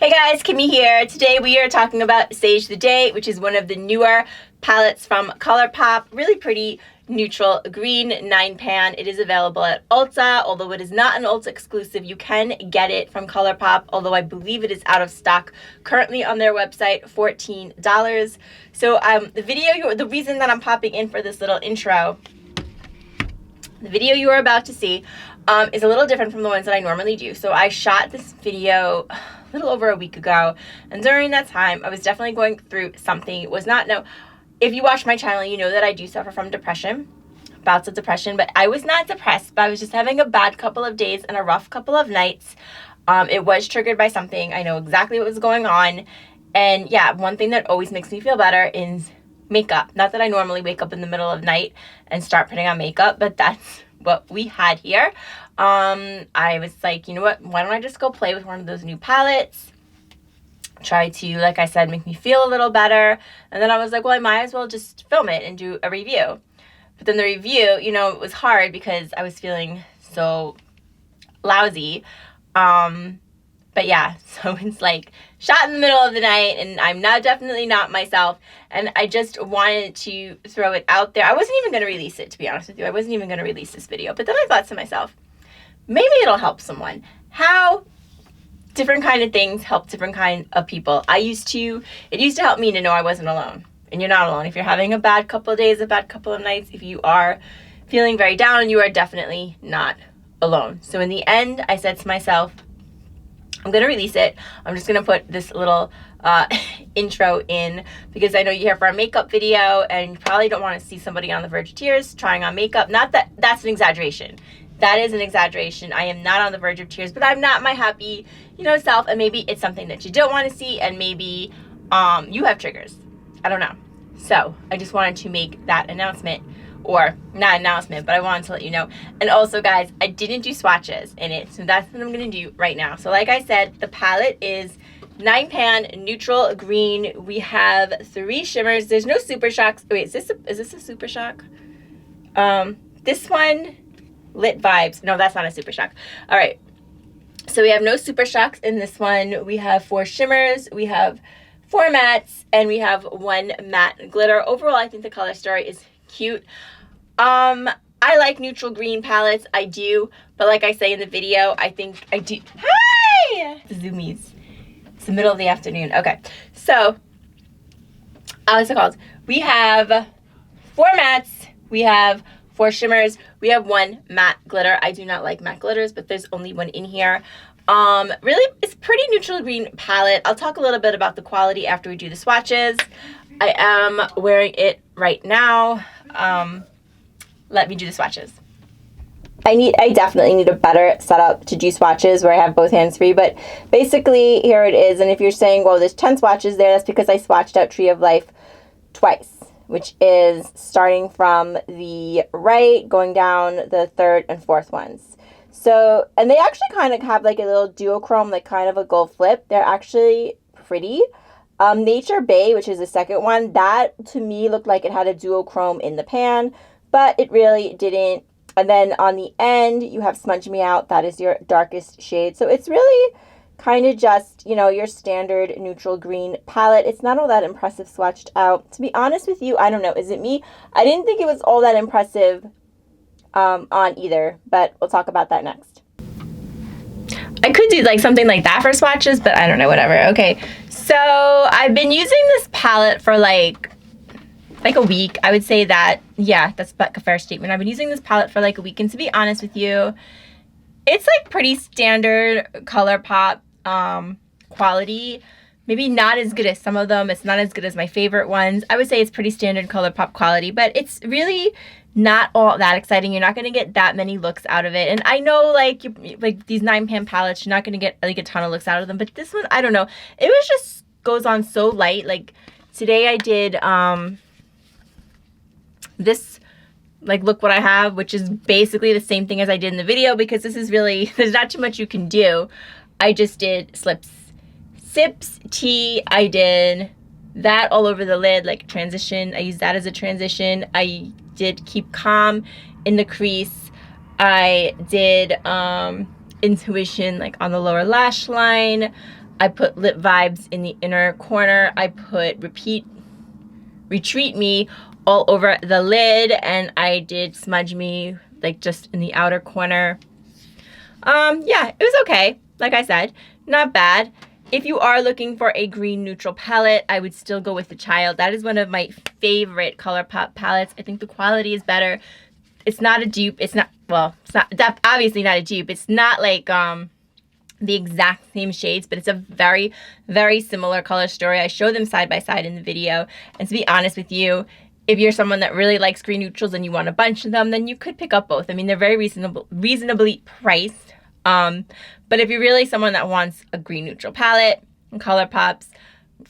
Hey guys, Kimmie here. Today we are talking about Sage the Day, which is one of the newer palettes from Colourpop. Really pretty neutral green 9-pan. It is available at Ulta, although it is not an Ulta exclusive. You can get it from Colourpop, although I believe it is out of stock currently on their website, $14. So the reason that I'm popping in for this little intro, the video you are about to see is a little different from the ones that I normally do. So I shot this video a little over a week ago, and during that time I was definitely going through something. If you watch my channel, you know that I do suffer from depression, bouts of depression, but I was not depressed, but I was just having a bad couple of days and a rough couple of nights. It was triggered by something. I know exactly what was going on. And yeah, one thing that always makes me feel better is makeup. Not that I normally wake up in the middle of night and start putting on makeup, but that's what we had here. I was like, you know what, why don't I just go play with one of those new palettes, try to, like I said, make me feel a little better. And then I was like, well, I might as well just film it and do a review. But then the review, it was hard because I was feeling so lousy. But yeah, so it's like shot in the middle of the night, and I'm definitely not myself. And I just wanted to throw it out there. I wasn't even going to release it, to be honest with you. I wasn't even going to release this video. But then I thought to myself, maybe it'll help someone. How different kind of things help different kind of people. It used to help me to know I wasn't alone. And you're not alone. If you're having a bad couple of days, a bad couple of nights, if you are feeling very down, you are definitely not alone. So in the end, I said to myself, I'm going to release it. I'm just going to put this little intro in because I know you're here for a makeup video and you probably don't want to see somebody on the verge of tears trying on makeup. Not that that's an exaggeration. That is an exaggeration. I am not on the verge of tears, but I'm not my happy, self. And maybe it's something that you don't want to see, and maybe you have triggers. I don't know. So I just wanted to make that announcement. Or not announcement, but I wanted to let you know. And also, guys, I didn't do swatches in it, so that's what I'm going to do right now. So like I said, the palette is 9-pan neutral green. We have 3 shimmers. There's no super shocks. Wait, is this a super shock? This one, Lit Vibes. No, that's not a super shock. All right. So we have no super shocks in this one. We have 4 shimmers. We have 4 mattes, and we have 1 matte glitter. Overall, I think the color story is cute. I like neutral green palettes. I do, but like I say in the video, I think I do. Hi! The zoomies. It's the middle of the afternoon. Okay, so what's it called? We have 4 mattes. We have 4 shimmers. We have 1 matte glitter. I do not like matte glitters, but there's only 1 in here. Really, it's pretty neutral green palette. I'll talk a little bit about the quality after we do the swatches. I am wearing it right now. Let me do the swatches. I definitely need a better setup to do swatches where I have both hands free, but basically here it is. And if you're saying, well, there's 10 swatches there, that's because I swatched out Tree of Life twice, which is starting from the right, going down the 3rd and 4th ones. So, and they actually kind of have like a little duochrome, like kind of a gold flip. They're actually pretty. Nature Bay, which is the 2nd one, that to me looked like it had a duochrome in the pan, but it really didn't. And then on the end, you have Smudge Me Out. That is your darkest shade. So it's really kind of just, your standard neutral green palette. It's not all that impressive swatched out. To be honest with you, I don't know. Is it me? I didn't think it was all that impressive on either, but we'll talk about that next. I could do like something like that for swatches, but I don't know, whatever. Okay, so I've been using this palette for like a week. I would say that, yeah, that's a fair statement. I've been using this palette for like a week, and to be honest with you, it's like pretty standard Colourpop quality. Maybe not as good as some of them. It's not as good as my favorite ones. I would say it's pretty standard Colourpop quality, but it's really not all that exciting. You're not going to get that many looks out of it. And I know like these 9-pan palettes, you're not going to get like a ton of looks out of them, but this one, I don't know. It was just goes on so light. Like today I did this like look what I have, which is basically the same thing as I did in the video, because this is really, there's not too much you can do. I just did sips tea. I did that all over the lid, like transition. I used that as a transition. I did Keep Calm in the crease. I did Intuition like on the lower lash line. I put Lip Vibes in the inner corner. I put Retreat Me all over the lid, and I did Smudge Me like just in the outer corner. Yeah, it was okay. Like I said, not bad. If you are looking for a green neutral palette, I would still go with the Child. That is one of my favorite Colourpop palettes. I think the quality is better. It's not a dupe. It's not, well, it's not, obviously not a dupe. It's not like the exact same shades, but it's a very, very similar color story. I show them side by side in the video. And to be honest with you, if you're someone that really likes green neutrals and you want a bunch of them, then you could pick up both. I mean, they're very reasonably priced. But if you're really someone that wants a green neutral palette, Colourpop's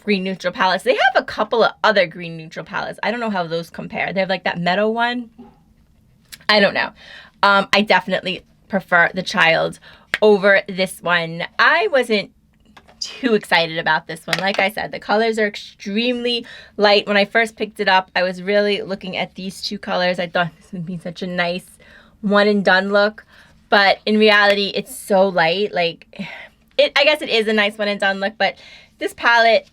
green neutral palettes, they have a couple of other green neutral palettes. I don't know how those compare. They have like that meadow one. I don't know. I definitely prefer the Child over this one. I wasn't too excited about this one. Like I said, the colors are extremely light. When I first picked it up, I was really looking at these two colors. I thought this would be such a nice one and done look. But in reality, it's so light. Like, I guess it is a nice one and done look, but this palette,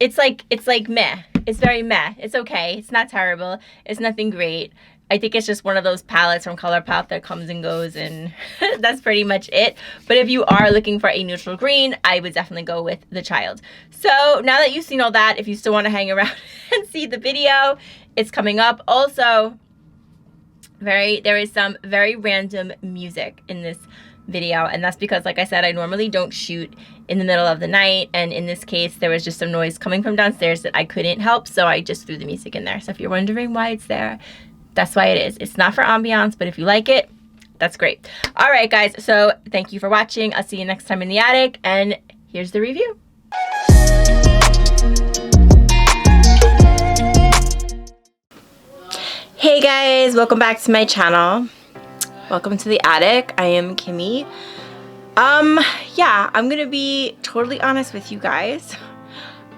it's like meh. It's very meh. It's okay. It's not terrible. It's nothing great. I think it's just one of those palettes from Colourpop that comes and goes, and that's pretty much it. But if you are looking for a neutral green, I would definitely go with the Child. So now that you've seen all that, if you still want to hang around and see the video, it's coming up. Also, there is some very random music in this video, and that's because, like I said, I normally don't shoot in the middle of the night, and in this case there was just some noise coming from downstairs that I couldn't help, so I just threw the music in there. So if you're wondering why it's there, that's why it is. It's not for ambiance, but if you like it, that's great. All right, guys, so thank you for watching. I'll see you next time in the attic, and here's the review. Hey guys, welcome back to my channel. Welcome to the attic. I am Kimmie. Yeah, I'm gonna be totally honest with you guys.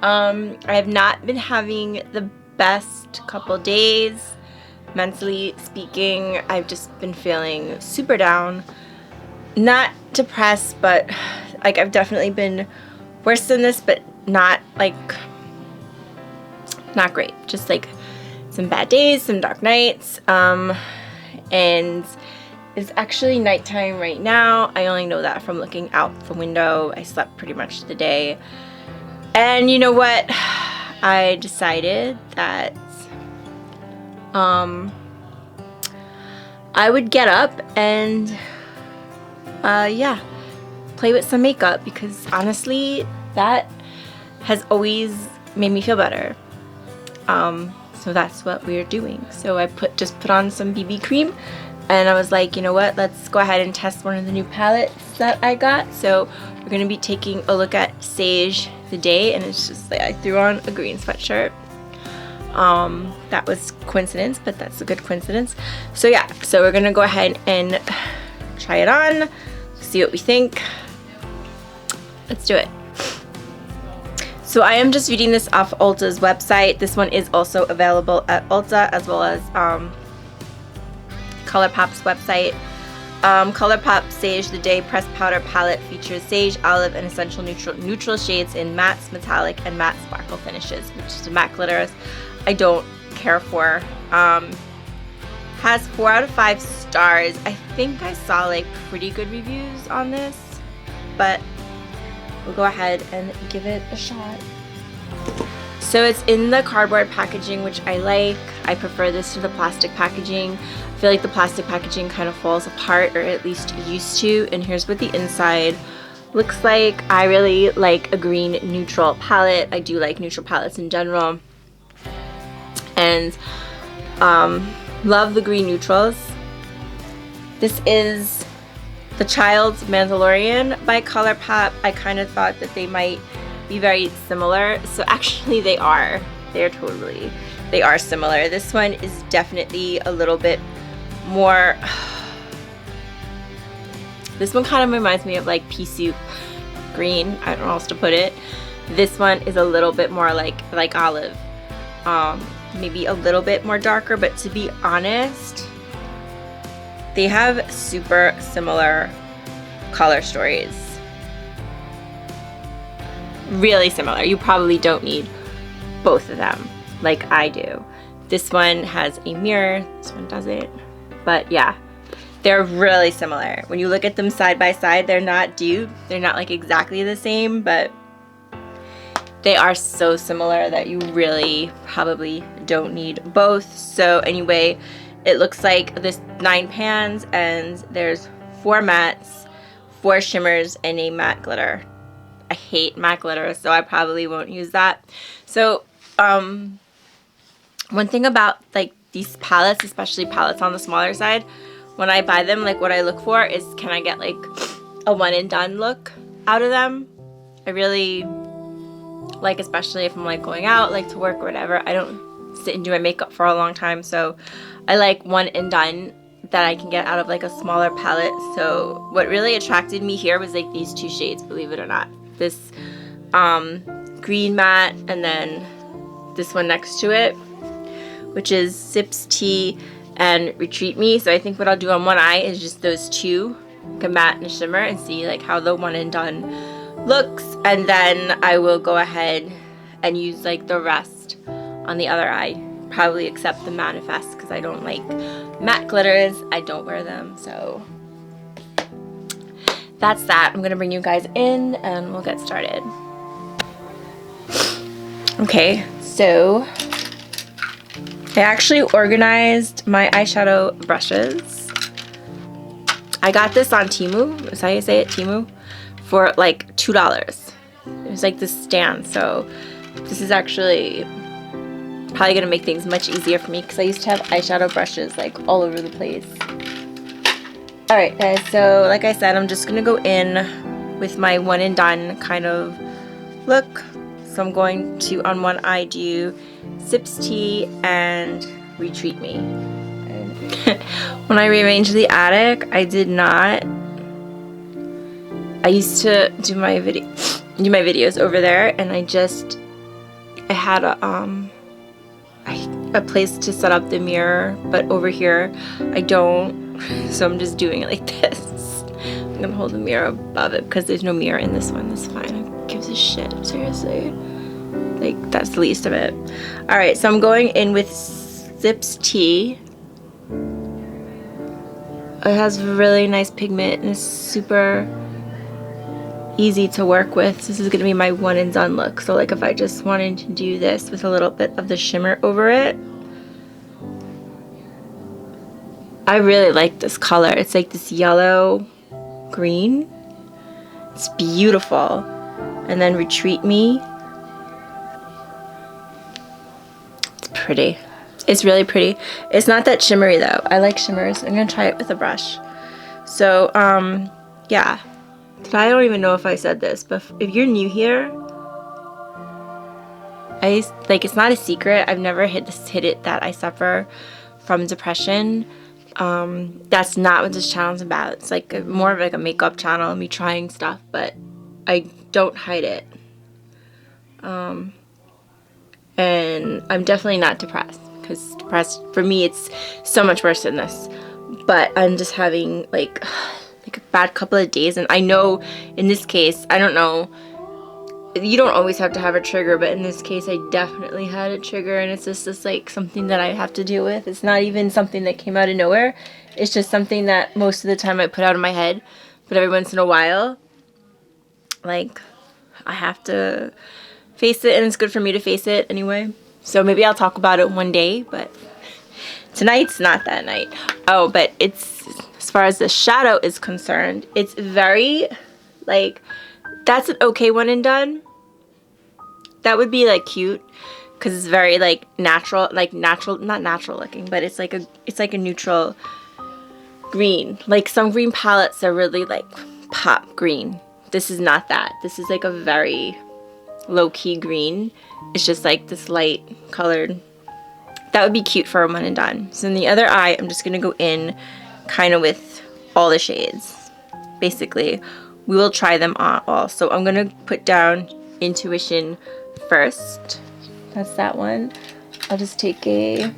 I have not been having the best couple days. Mentally speaking, I've just been feeling super down. Not depressed, but like I've definitely been worse than this, but not like, not great. Just like some bad days, some dark nights, and it's actually nighttime right now. I only know that from looking out the window. I slept pretty much the day. And you know what? I decided that I would get up and yeah, play with some makeup, because honestly that has always made me feel better. So that's what we're doing. So I just put on some BB cream, and I was like, you know what, let's go ahead and test one of the new palettes that I got. So we're gonna be taking a look at Sage the Day, and it's just like I threw on a green sweatshirt. That was coincidence, but that's a good coincidence. So yeah, so we're gonna go ahead and try it on, see what we think. Let's do it. So I am just reading this off Ulta's website. This one is also available at Ulta as well as Colourpop's website. Colourpop Sage the Day Pressed Powder Palette features sage, olive, and essential neutral shades in mattes, metallic, and matte sparkle finishes, which is matte glitters I don't care for. Has 4 out of 5 stars. I think I saw like pretty good reviews on this, but we'll go ahead and give it a shot. So it's in the cardboard packaging, which I like. I prefer this to the plastic packaging. I feel like the plastic packaging kind of falls apart, or at least used to. And here's what the inside looks like. I really like a green neutral palette. I do like neutral palettes in general, and love the green neutrals. This is The Child's Mandalorian by Colourpop. I kind of thought that they might be very similar, so actually they are. They are similar. This one is definitely a little bit more, this one kind of reminds me of like pea soup green. I don't know how else to put it. This one is a little bit more like olive, maybe a little bit more darker, but to be honest, they have super similar color stories. really similar. You probably don't need both of them like I do. This one has a mirror, this one doesn't. But yeah, they're really similar. When you look at them side by side, they're not duped. They're not like exactly the same, but they are so similar that you really probably don't need both. So anyway, it looks like this 9 pans, and there's 4 mattes, 4 shimmers, and a matte glitter. I hate matte glitter, so I probably won't use that. So one thing about like these palettes, especially palettes on the smaller side, when I buy them, like what I look for is, can I get like a one and done look out of them? I really like, especially if I'm like going out, like to work or whatever, I don't sit and do my makeup for a long time, so I like one and done that I can get out of like a smaller palette. So what really attracted me here was like these 2 shades, believe it or not. This green matte, and then this one next to it, which is Sips Tea and Retreat Me. So I think what I'll do on one eye is just those 2, like a matte and a shimmer, and see like how the one and done looks, and then I will go ahead and use like the rest on the other eye, probably except the Manifest, because I don't like matte glitters. I don't wear them. So that's that. I'm gonna bring you guys in and we'll get started. Okay, so I actually organized my eyeshadow brushes. I got this on Temu, is that how you say it, Temu, for like $2. It was like this stand, so this is actually probably gonna make things much easier for me, because I used to have eyeshadow brushes like all over the place. Alright guys, so like I said, I'm just gonna go in with my one and done kind of look. So I'm going to, on one eye, do Sips Tea and Retreat Me. And when I rearranged the attic, I did not. I used to do my videos over there, and I had a place to set up the mirror, but over here I don't. So I'm just doing it like this. I'm gonna hold the mirror above it because there's no mirror in this one. That's fine. Who gives a shit? Seriously. Like, that's the least of it. Alright, so I'm going in with Sips Tea. It has really nice pigment and it's super easy to work with. This is going to be my one and done look. So like if I just wanted to do this with a little bit of the shimmer over it. I really like this color. It's like this yellow green. It's beautiful. And then Retreat Me. Pretty. It's really pretty. It's not that shimmery though. I like shimmers. I'm gonna try it with a brush. So yeah, I don't even know if I said this, but if you're new here, it's not a secret, I've never hid it that I suffer from depression. That's not what this channel's about. It's like more of like a makeup channel, me trying stuff, but I don't hide it. And I'm definitely not depressed, because depressed for me it's so much worse than this. But I'm just having like a bad couple of days, and I know in this case, I don't know, you don't always have to have a trigger, but in this case I definitely had a trigger, and it's just like something that I have to deal with. It's not even something that came out of nowhere. It's just something that most of the time I put out of my head, but every once in a while, like, I have to face it, and it's good for me to face it anyway. So maybe I'll talk about it one day, but tonight's not that night. Oh, but it's, as far as the shadow is concerned, it's very, like, that's an okay one and done. That would be like cute, because it's very like natural, not natural looking, but it's like a neutral green. Like some green palettes are really like pop green. This is not that. This is like a very low-key green. It's just like this light colored. That would be cute for a one and done. So in the other eye, I'm just gonna go in kind of with all the shades. Basically, we will try them all. So I'm gonna put down Intuition first. That's that one. I'll just take a,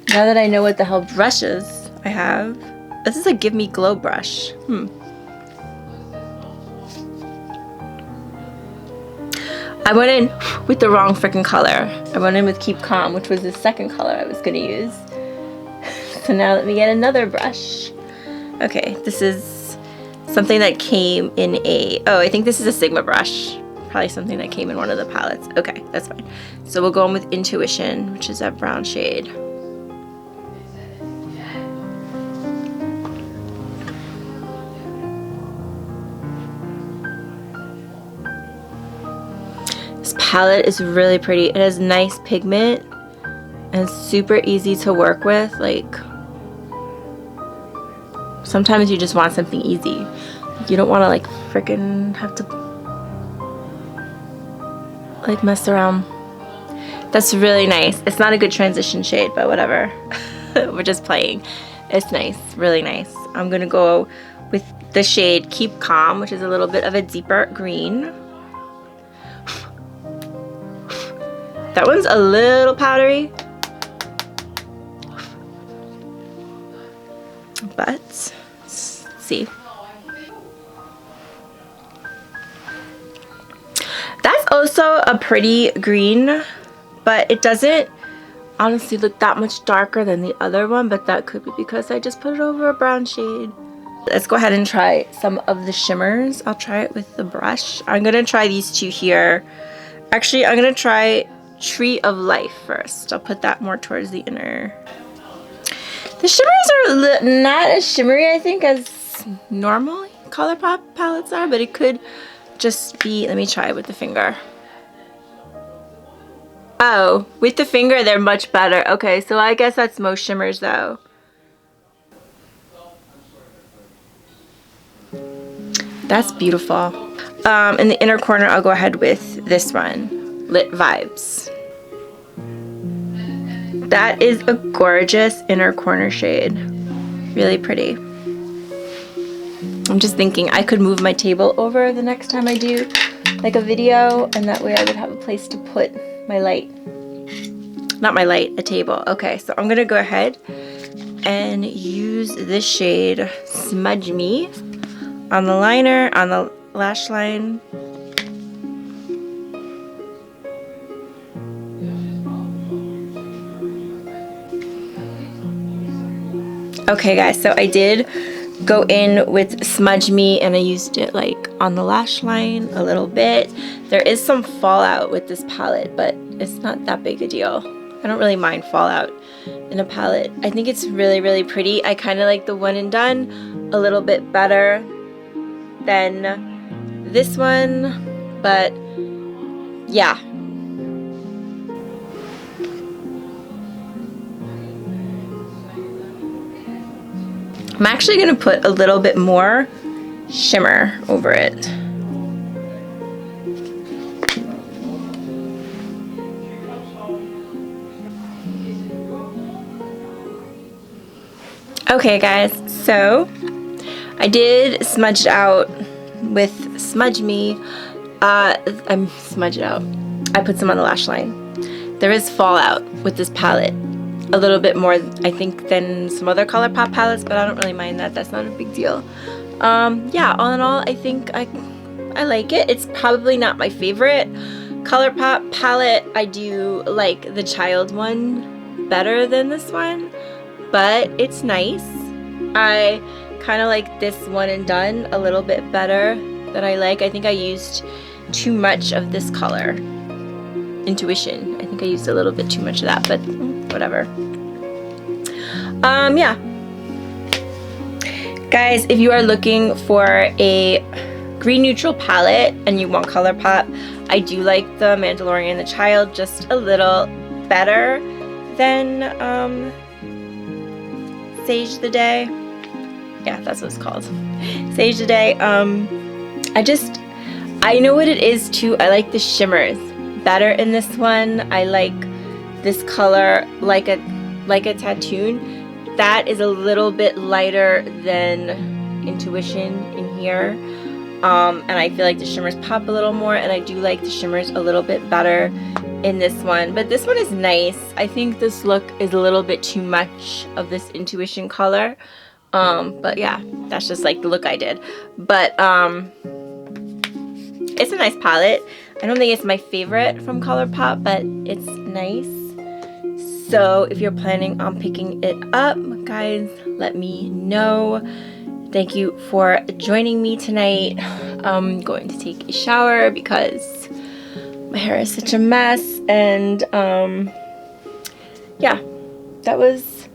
now that I know what the hell brushes I have, this is a Give Me Glow brush. I went in with the wrong freaking color. I went in with Keep Calm, which was the second color I was gonna use. So now let me get another brush. Okay, this is something that came in a, oh, I think this is a Sigma brush. Probably something that came in one of the palettes. Okay, that's fine. So we'll go in with Intuition, which is that brown shade. This palette is really pretty. It has nice pigment and super easy to work with. Like, sometimes you just want something easy. You don't want to like freaking have to like mess around. That's really nice. It's not a good transition shade, but whatever. We're just playing. It's nice, really nice. I'm gonna go with the shade Keep Calm, which is a little bit of a deeper green. That one's a little powdery, but let's see. That's also a pretty green, but it doesn't honestly look that much darker than the other one, but that could be because I just put it over a brown shade. Let's go ahead and try some of the shimmers. I'll try it with the brush. I'm gonna try these two here. Actually, I'm gonna try Tree of Life first. I'll put that more towards the inner. The shimmers are not as shimmery, I think, as normal Colourpop palettes are, but it could just be, let me try it with the finger. Oh, with the finger they're much better. Okay, so I guess that's most shimmers though. That's beautiful. In the inner corner I'll go ahead with this one, Lit Vibes. That is a gorgeous inner corner shade. Really pretty. I'm just thinking I could move my table over the next time I do like a video, and that way I would have a place to put my light. Not my light, a table. Okay, so I'm gonna go ahead and use this shade Smudge Me on the liner, on the lash line. Okay guys, so I did go in with Smudge Me and I used it like on the lash line a little bit. There is some fallout with this palette, but it's not that big a deal. I don't really mind fallout in a palette. I think it's really, really pretty. I kind of like the One and Done a little bit better than this one, but yeah. I'm actually going to put a little bit more shimmer over it. Okay guys, so I did smudge out with Smudge Me. I'm smudged out. I put some on the lash line. There is fallout with this palette. A little bit more, I think, than some other Colourpop palettes, but I don't really mind that. That's not a big deal. Yeah, all in all, I think I like it. It's probably not my favorite Colourpop palette. I do like the child one better than this one, but it's nice. I kind of like this One and Done a little bit better that I like. I think I used too much of this color. Intuition. I think I used a little bit too much of that, but whatever. Yeah. Guys, if you are looking for a green neutral palette and you want Colourpop, I do like the Mandalorian and the Child just a little better than Sage the Day. Yeah, that's what it's called. Sage the Day. I know what it is too. I like the shimmers better in this one. I like this color like a Tattoon. That is a little bit lighter than Intuition in here. And I feel like the shimmers pop a little more, and I do like the shimmers a little bit better in this one. But this one is nice. I think this look is a little bit too much of this Intuition color. But yeah, that's just like the look I did. But it's a nice palette. I don't think it's my favorite from Colourpop, but it's nice. So if you're planning on picking it up, guys, let me know. Thank you for joining me tonight. I'm going to take a shower because my hair is such a mess, and yeah, that was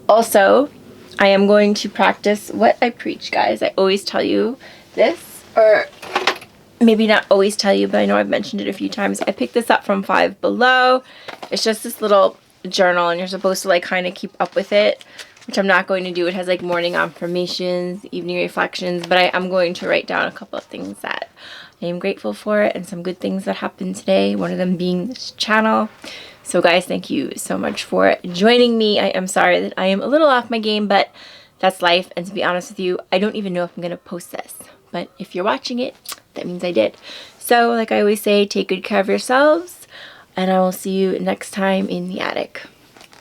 also, I am going to practice what I preach, guys. I always tell you this, or maybe not always tell you, but I know I've mentioned it a few times. I picked this up from Five Below. It's just this little journal, and you're supposed to like kind of keep up with it, which I'm not going to do. It has like morning affirmations, evening reflections, but I'm going to write down a couple of things that I am grateful for and some good things that happened today, one of them being this channel. So guys, thank you so much for joining me. I am sorry that I am a little off my game, but that's life. And to be honest with you, I don't even know if I'm going to post this, but if you're watching it, that means I did. So like I always say, take good care of yourselves, and I will see you next time in the attic.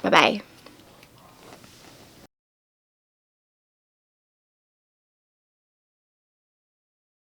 Bye-bye.